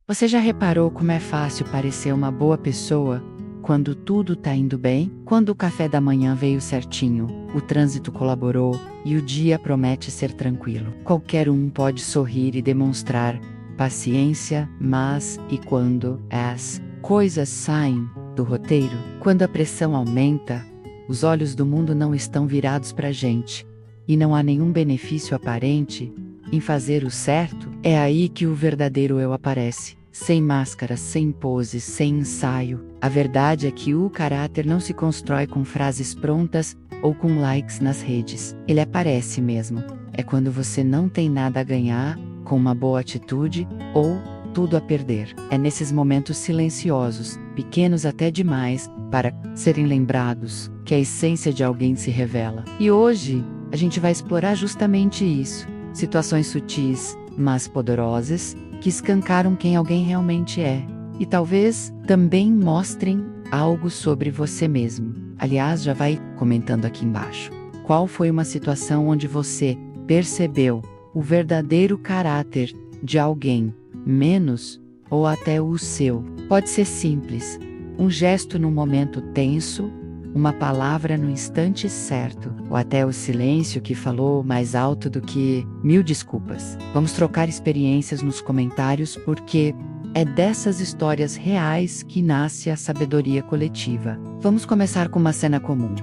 Você já reparou como é fácil parecer uma boa pessoa quando tudo tá indo bem? Quando o café da manhã veio certinho, o trânsito colaborou e o dia promete ser tranquilo. Qualquer um pode sorrir e demonstrar paciência, mas e quando as coisas saem do roteiro? Quando a pressão aumenta, os olhos do mundo não estão virados pra gente e não há nenhum benefício aparente em fazer o certo? É aí que o verdadeiro eu aparece. Sem máscara, sem poses, sem ensaio. A verdade é que o caráter não se constrói com frases prontas ou com likes nas redes. Ele aparece mesmo. É quando você não tem nada a ganhar, com uma boa atitude, ou tudo a perder. É nesses momentos silenciosos, pequenos até demais, para serem lembrados, que a essência de alguém se revela. E hoje, a gente vai explorar justamente isso. Situações sutis, mas poderosas, que escancaram quem alguém realmente é. E talvez também mostrem algo sobre você mesmo. Aliás, já vai comentando aqui embaixo. Qual foi uma situação onde você percebeu o verdadeiro caráter de alguém, menos ou até o seu? Pode ser simples, um gesto num momento tenso, uma palavra no instante certo, ou até o silêncio que falou mais alto do que 1000 desculpas. Vamos trocar experiências nos comentários porque é dessas histórias reais que nasce a sabedoria coletiva. Vamos começar com uma cena comum,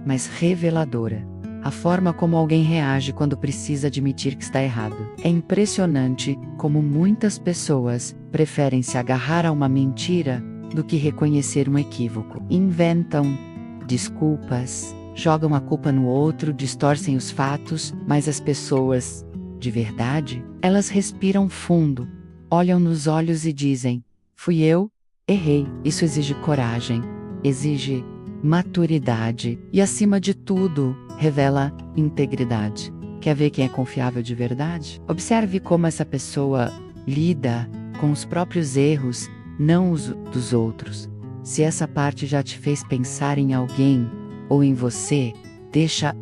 mas reveladora. A forma como alguém reage quando precisa admitir que está errado. É impressionante como muitas pessoas preferem se agarrar a uma mentira do que reconhecer um equívoco. Inventam desculpas, jogam a culpa no outro, distorcem os fatos, mas as pessoas, de verdade, elas respiram fundo, olham nos olhos e dizem: fui eu, errei. Isso exige coragem, exige maturidade e, acima de tudo, revela integridade. Quer ver quem é confiável de verdade? Observe como essa pessoa lida com os próprios erros, não os dos outros. Se essa parte já te fez pensar em alguém ou em você, deixa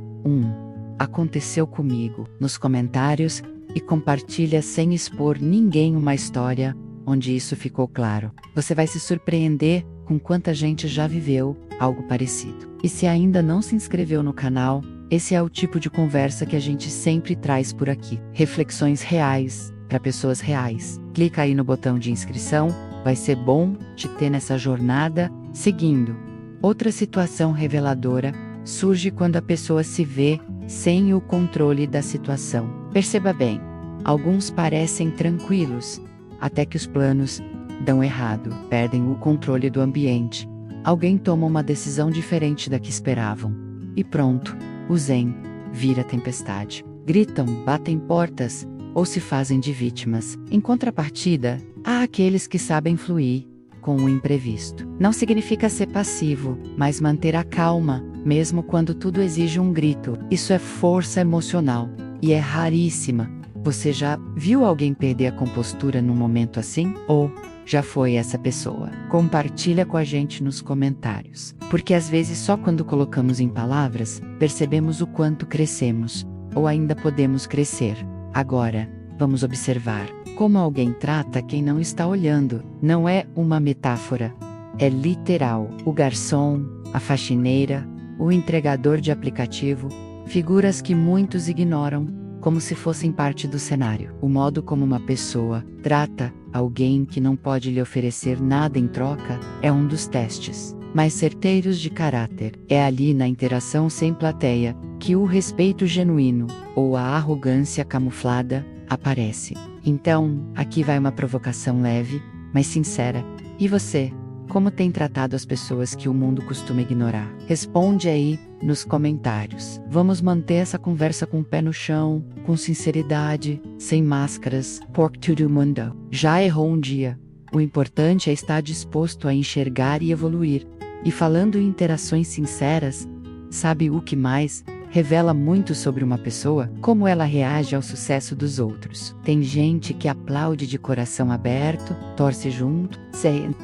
aconteceu comigo nos comentários e compartilha sem expor ninguém uma história onde isso ficou claro. Você vai se surpreender com quanta gente já viveu algo parecido. E se ainda não se inscreveu no canal, esse é o tipo de conversa que a gente sempre traz por aqui. Reflexões reais para pessoas reais. Clica aí no botão de inscrição. Vai ser bom te ter nessa jornada, seguindo. Outra situação reveladora surge quando a pessoa se vê sem o controle da situação. Perceba bem, alguns parecem tranquilos, até que os planos dão errado, perdem o controle do ambiente. Alguém toma uma decisão diferente da que esperavam. E pronto, o zen vira tempestade. Gritam, batem portas, ou se fazem de vítimas. Em contrapartida, há aqueles que sabem fluir com o imprevisto. Não significa ser passivo, mas manter a calma, mesmo quando tudo exige um grito. Isso é força emocional e é raríssima. Você já viu alguém perder a compostura num momento assim? Ou já foi essa pessoa? Compartilha com a gente nos comentários. Porque às vezes só quando colocamos em palavras, percebemos o quanto crescemos, ou ainda podemos crescer. Agora, vamos observar como alguém trata quem não está olhando. Não é uma metáfora, é literal. O garçom, a faxineira, o entregador de aplicativo, figuras que muitos ignoram, como se fossem parte do cenário. O modo como uma pessoa trata alguém que não pode lhe oferecer nada em troca é um dos testes mais certeiros de caráter. É ali na interação sem plateia que o respeito genuíno, ou a arrogância camuflada, aparece. Então, aqui vai uma provocação leve, mas sincera. E você? Como tem tratado as pessoas que o mundo costuma ignorar? Responde aí nos comentários. Vamos manter essa conversa com o pé no chão, com sinceridade, sem máscaras. Por todo mundo já errou um dia. O importante é estar disposto a enxergar e evoluir. E falando em interações sinceras, sabe o que mais revela muito sobre uma pessoa? Como ela reage ao sucesso dos outros. Tem gente que aplaude de coração aberto, torce junto,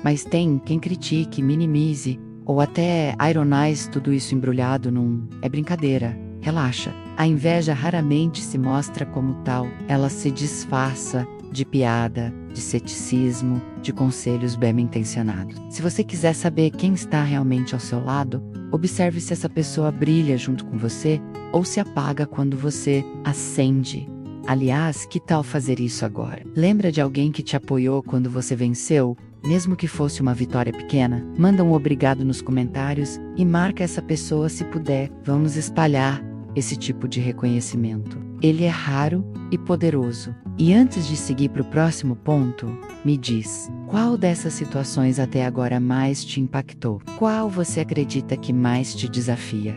mas tem quem critique, minimize, ou até ironize tudo isso embrulhado num "é brincadeira, relaxa". A inveja raramente se mostra como tal, ela se disfarça de piada, de ceticismo, de conselhos bem intencionados. Se você quiser saber quem está realmente ao seu lado, observe se essa pessoa brilha junto com você ou se apaga quando você acende. Aliás, que tal fazer isso agora? Lembra de alguém que te apoiou quando você venceu? Mesmo que fosse uma vitória pequena? Manda um obrigado nos comentários e marca essa pessoa se puder. Vamos espalhar esse tipo de reconhecimento. Ele é raro e poderoso. E antes de seguir para o próximo ponto, me diz, qual dessas situações até agora mais te impactou? Qual você acredita que mais te desafia?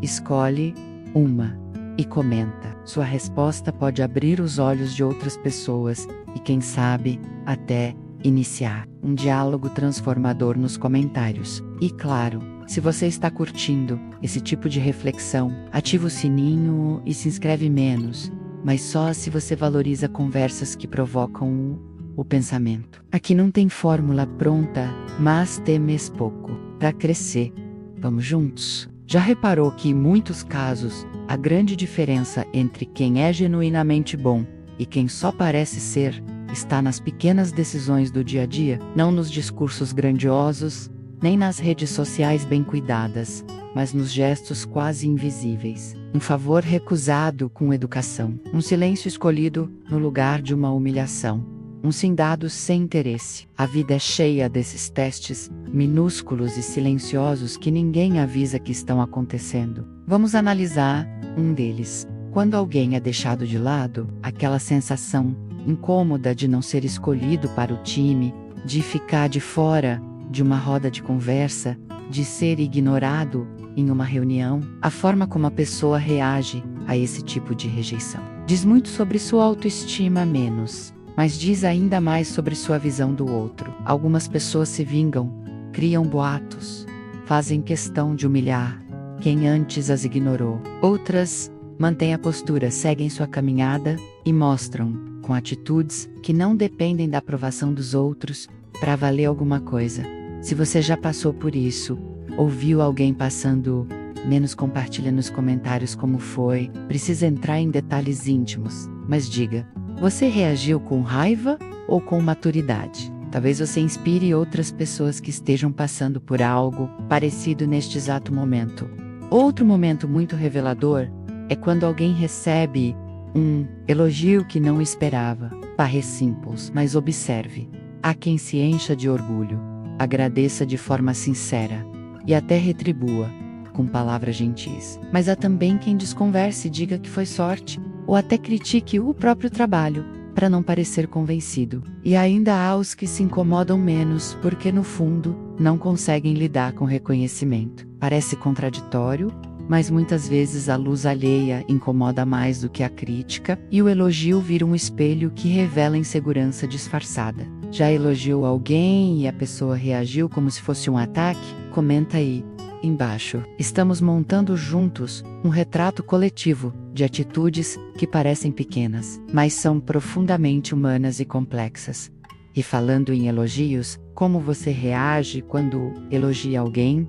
Escolhe uma e comenta. Sua resposta pode abrir os olhos de outras pessoas e, quem sabe, até iniciar um diálogo transformador nos comentários. E claro, se você está curtindo esse tipo de reflexão, ativa o sininho e se inscreve menos, mas só se você valoriza conversas que provocam o pensamento. Aqui não tem fórmula pronta, mas temos pouco para crescer. Vamos juntos? Já reparou que em muitos casos, a grande diferença entre quem é genuinamente bom e quem só parece ser está nas pequenas decisões do dia a dia, não nos discursos grandiosos, nem nas redes sociais bem cuidadas, mas nos gestos quase invisíveis. Um favor recusado com educação, um silêncio escolhido no lugar de uma humilhação, um sim dado sem interesse. A vida é cheia desses testes, minúsculos e silenciosos que ninguém avisa que estão acontecendo. Vamos analisar um deles. Quando alguém é deixado de lado, aquela sensação incômoda de não ser escolhido para o time, de ficar de fora de uma roda de conversa, de ser ignorado em uma reunião, a forma como a pessoa reage a esse tipo de rejeição diz muito sobre sua autoestima menos, mas diz ainda mais sobre sua visão do outro. Algumas pessoas se vingam, criam boatos, fazem questão de humilhar quem antes as ignorou. Outras mantêm a postura, seguem sua caminhada e mostram, com atitudes que não dependem da aprovação dos outros, para valer alguma coisa. Se você já passou por isso, ou viu alguém passando, menos compartilha nos comentários como foi. Precisa entrar em detalhes íntimos, mas diga, você reagiu com raiva ou com maturidade? Talvez você inspire outras pessoas que estejam passando por algo parecido neste exato momento. Outro momento muito revelador é quando alguém recebe um elogio que não esperava. Parece simples, mas observe. Há quem se encha de orgulho, agradeça de forma sincera e até retribua com palavras gentis. Mas há também quem desconverse e diga que foi sorte, ou até critique o próprio trabalho, para não parecer convencido. E ainda há os que se incomodam menos porque, no fundo, não conseguem lidar com reconhecimento. Parece contraditório, mas muitas vezes a luz alheia incomoda mais do que a crítica, e o elogio vira um espelho que revela insegurança disfarçada. Já elogiou alguém e a pessoa reagiu como se fosse um ataque? Comenta aí embaixo. Estamos montando juntos um retrato coletivo de atitudes que parecem pequenas, mas são profundamente humanas e complexas. E falando em elogios, como você reage quando elogia alguém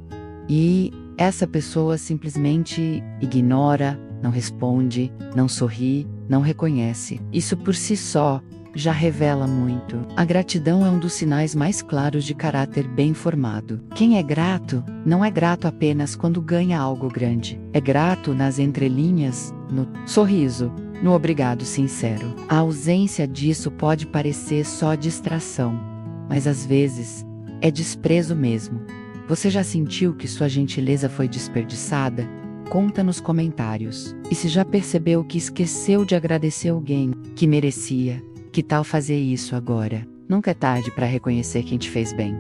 e essa pessoa simplesmente ignora, não responde, não sorri, não reconhece? Isso por si só já revela muito. A gratidão é um dos sinais mais claros de caráter bem formado. Quem é grato, não é grato apenas quando ganha algo grande. É grato nas entrelinhas, no sorriso, no obrigado sincero. A ausência disso pode parecer só distração, mas às vezes é desprezo mesmo. Você já sentiu que sua gentileza foi desperdiçada? Conta nos comentários. E se já percebeu que esqueceu de agradecer alguém que merecia? Que tal fazer isso agora? Nunca é tarde para reconhecer quem te fez bem.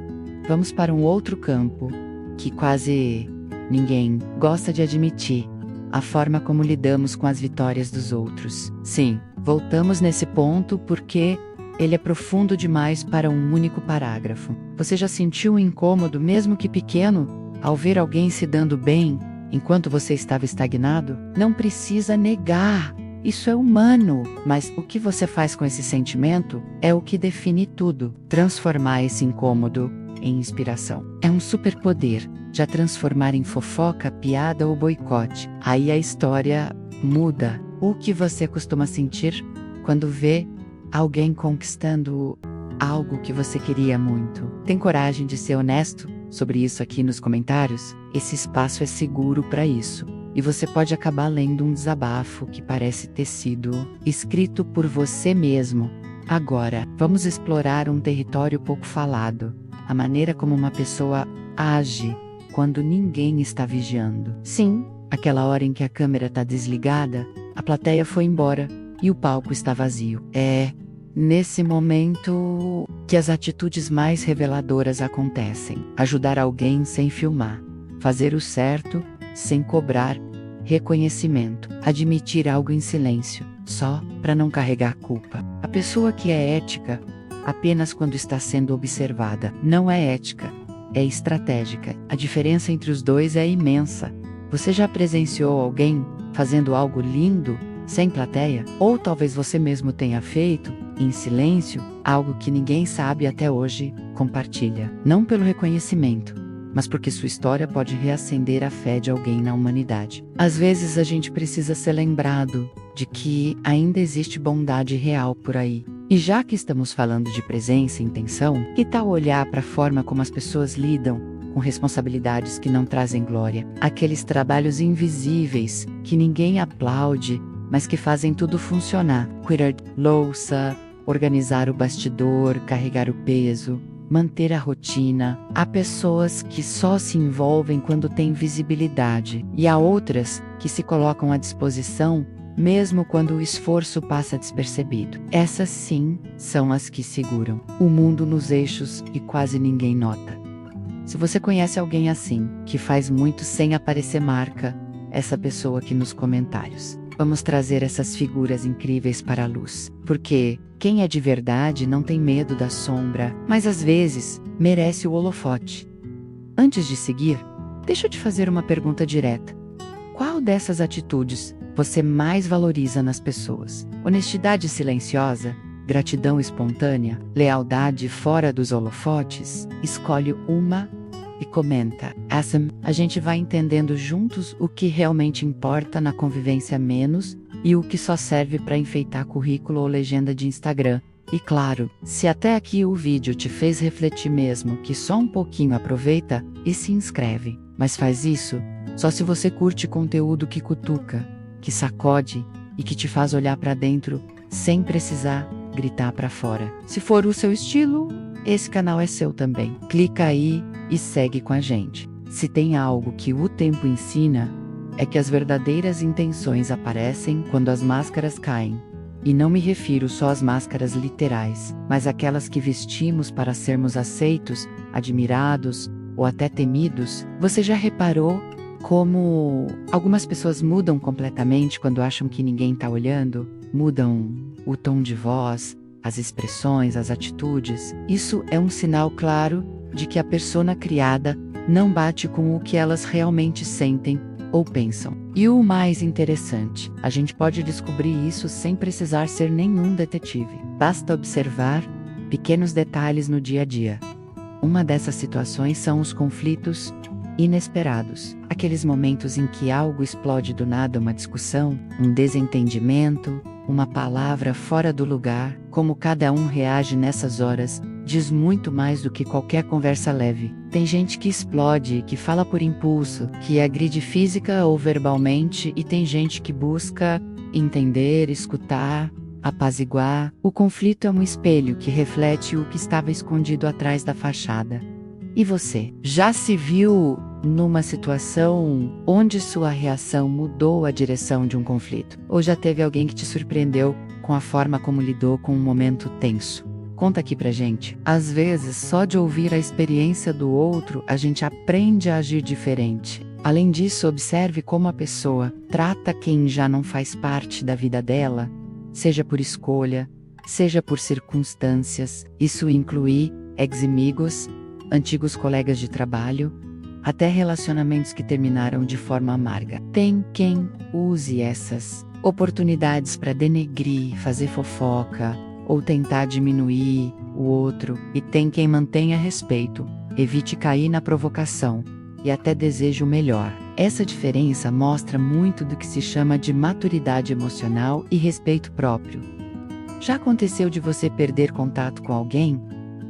Vamos para um outro campo que quase ninguém gosta de admitir: a forma como lidamos com as vitórias dos outros. Sim, voltamos nesse ponto porque ele é profundo demais para um único parágrafo. Você já sentiu um incômodo, mesmo que pequeno, ao ver alguém se dando bem enquanto você estava estagnado? Não precisa negar. Isso é humano, mas o que você faz com esse sentimento é o que define tudo. Transformar esse incômodo em inspiração é um superpoder. Já transformar em fofoca, piada ou boicote. Aí a história muda. O que você costuma sentir quando vê Alguém conquistando algo que você queria muito. Tem coragem de ser honesto sobre isso aqui nos comentários? Esse espaço é seguro para isso. E você pode acabar lendo um desabafo que parece ter sido escrito por você mesmo. Agora, vamos explorar um território pouco falado. A maneira como uma pessoa age quando ninguém está vigiando. Sim, aquela hora em que a câmera está desligada, a plateia foi embora e o palco está vazio. É nesse momento que as atitudes mais reveladoras acontecem. Ajudar alguém sem filmar. Fazer o certo sem cobrar reconhecimento. Admitir algo em silêncio, só para não carregar culpa. A pessoa que é ética apenas quando está sendo observada. Não é ética, é estratégica. A diferença entre os dois é imensa. Você já presenciou alguém fazendo algo lindo sem plateia? Ou talvez você mesmo tenha feito, em silêncio, algo que ninguém sabe até hoje? Compartilha. Não pelo reconhecimento, mas porque sua história pode reacender a fé de alguém na humanidade. Às vezes a gente precisa ser lembrado de que ainda existe bondade real por aí. E já que estamos falando de presença e intenção, que tal olhar para a forma como as pessoas lidam com responsabilidades que não trazem glória? Aqueles trabalhos invisíveis que ninguém aplaude, mas que fazem tudo funcionar. Cuidar de louça, organizar o bastidor, carregar o peso, manter a rotina. Há pessoas que só se envolvem quando têm visibilidade, e há outras que se colocam à disposição mesmo quando o esforço passa despercebido. Essas sim são as que seguram o mundo nos eixos e quase ninguém nota. Se você conhece alguém assim, que faz muito sem aparecer, marca essa pessoa aqui nos comentários. Vamos trazer essas figuras incríveis para a luz, porque quem é de verdade não tem medo da sombra, mas às vezes merece o holofote. Antes de seguir, deixa eu te fazer uma pergunta direta. Qual dessas atitudes você mais valoriza nas pessoas? Honestidade silenciosa? Gratidão espontânea? Lealdade fora dos holofotes? Escolhe uma e comenta. Assim, a gente vai entendendo juntos o que realmente importa na convivência menos e o que só serve para enfeitar currículo ou legenda de Instagram. E claro, se até aqui o vídeo te fez refletir mesmo que só um pouquinho, aproveita e se inscreve. Mas faz isso só se você curte conteúdo que cutuca, que sacode e que te faz olhar para dentro sem precisar gritar para fora. Se for o seu estilo, esse canal é seu também. Clica aí e segue com a gente. Se tem algo que o tempo ensina, é que as verdadeiras intenções aparecem quando as máscaras caem. E não me refiro só às máscaras literais, mas aquelas que vestimos para sermos aceitos, admirados ou até temidos. Você já reparou como algumas pessoas mudam completamente quando acham que ninguém está olhando? Mudam o tom de voz, as expressões, as atitudes. Isso é um sinal claro de que a persona criada não bate com o que elas realmente sentem ou pensam. E o mais interessante, a gente pode descobrir isso sem precisar ser nenhum detetive. Basta observar pequenos detalhes no dia a dia. Uma dessas situações são os conflitos inesperados. Aqueles momentos em que algo explode do nada, uma discussão, um desentendimento, uma palavra fora do lugar. Como cada um reage nessas horas diz muito mais do que qualquer conversa leve. Tem gente que explode, que fala por impulso, que agride física ou verbalmente, e tem gente que busca entender, escutar, apaziguar. O conflito é um espelho que reflete o que estava escondido atrás da fachada. E você, já se viu numa situação onde sua reação mudou a direção de um conflito? Ou já teve alguém que te surpreendeu com a forma como lidou com um momento tenso? Conta aqui pra gente. Às vezes, só de ouvir a experiência do outro, a gente aprende a agir diferente. Além disso, observe como a pessoa trata quem já não faz parte da vida dela, seja por escolha, seja por circunstâncias. Isso inclui ex-amigos, antigos colegas de trabalho, até relacionamentos que terminaram de forma amarga. Tem quem use essas oportunidades para denegrir, fazer fofoca ou tentar diminuir o outro, e tem quem mantenha respeito, evite cair na provocação e até deseje o melhor. Essa diferença mostra muito do que se chama de maturidade emocional e respeito próprio. Já aconteceu de você perder contato com alguém?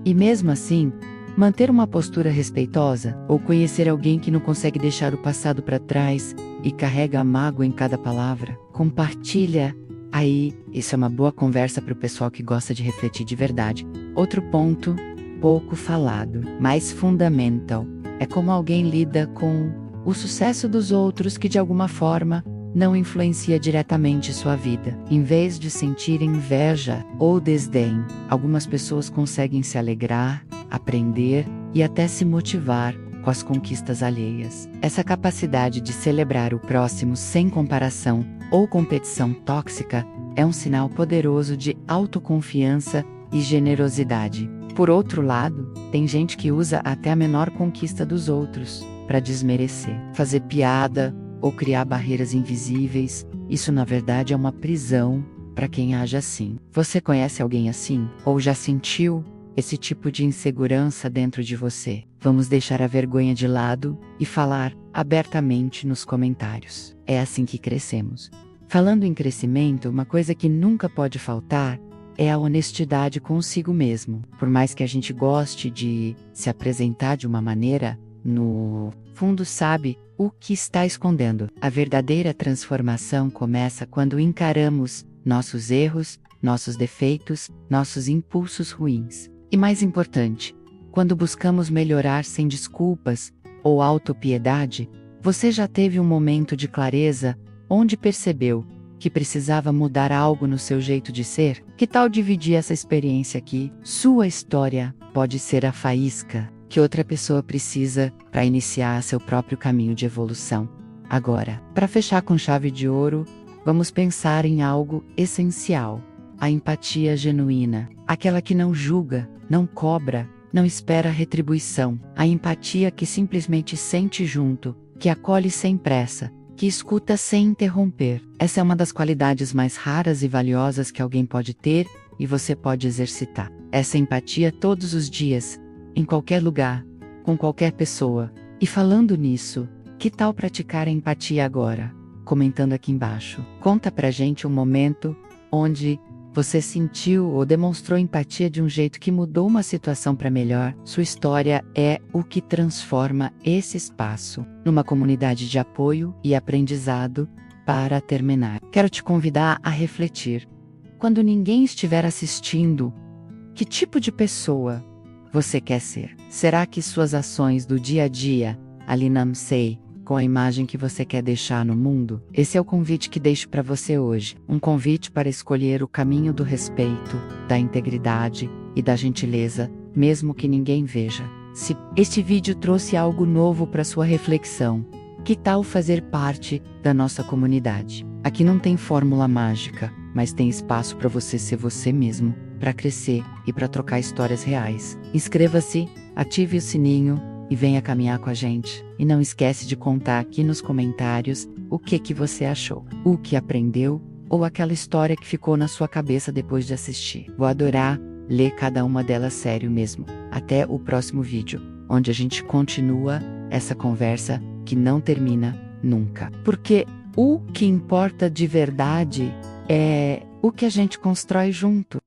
E mesmo assim, manter uma postura respeitosa, ou conhecer alguém que não consegue deixar o passado para trás e carrega a mágoa em cada palavra? Compartilha aí, isso é uma boa conversa para o pessoal que gosta de refletir de verdade. Outro ponto, pouco falado, mas fundamental, é como alguém lida com o sucesso dos outros que de alguma forma não influencia diretamente sua vida. Em vez de sentir inveja ou desdém, algumas pessoas conseguem se alegrar, aprender e até se motivar com as conquistas alheias. Essa capacidade de celebrar o próximo sem comparação ou competição tóxica é um sinal poderoso de autoconfiança e generosidade. Por outro lado, tem gente que usa até a menor conquista dos outros para desmerecer, fazer piada ou criar barreiras invisíveis. Isso na verdade é uma prisão para quem age assim. Você conhece alguém assim? Ou já sentiu esse tipo de insegurança dentro de você? Vamos deixar a vergonha de lado e falar abertamente nos comentários. É assim que crescemos. Falando em crescimento, uma coisa que nunca pode faltar é a honestidade consigo mesmo. Por mais que a gente goste de se apresentar de uma maneira, no fundo sabe o que está escondendo. A verdadeira transformação começa quando encaramos nossos erros, nossos defeitos, nossos impulsos ruins. E mais importante, quando buscamos melhorar sem desculpas ou autopiedade. Você já teve um momento de clareza onde percebeu que precisava mudar algo no seu jeito de ser? Que tal dividir essa experiência aqui? Sua história pode ser a faísca que outra pessoa precisa para iniciar seu próprio caminho de evolução. Agora, para fechar com chave de ouro, vamos pensar em algo essencial: a empatia genuína, aquela que não julga, não cobra, não espera retribuição, a empatia que simplesmente sente junto, que acolhe sem pressa, que escuta sem interromper. Essa é uma das qualidades mais raras e valiosas que alguém pode ter e você pode exercitar. Essa empatia todos os dias, em qualquer lugar, com qualquer pessoa. E falando nisso, que tal praticar a empatia agora? Comentando aqui embaixo. Conta pra gente um momento onde você sentiu ou demonstrou empatia de um jeito que mudou uma situação para melhor. Sua história é o que transforma esse espaço numa comunidade de apoio e aprendizado. Para terminar, quero te convidar a refletir. Quando ninguém estiver assistindo, que tipo de pessoa você quer ser? Será que suas ações do dia a dia alinham-se com a imagem que você quer deixar no mundo? Esse é o convite que deixo para você hoje. Um convite para escolher o caminho do respeito, da integridade e da gentileza, mesmo que ninguém veja. Se este vídeo trouxe algo novo para sua reflexão, que tal fazer parte da nossa comunidade? Aqui não tem fórmula mágica, mas tem espaço para você ser você mesmo, para crescer e para trocar histórias reais. Inscreva-se, ative o sininho e venha caminhar com a gente. E não esquece de contar aqui nos comentários o que você achou, o que aprendeu ou aquela história que ficou na sua cabeça depois de assistir. Vou adorar ler cada uma delas sério mesmo. Até o próximo vídeo, onde a gente continua essa conversa que não termina nunca. Porque o que importa de verdade é o que a gente constrói junto.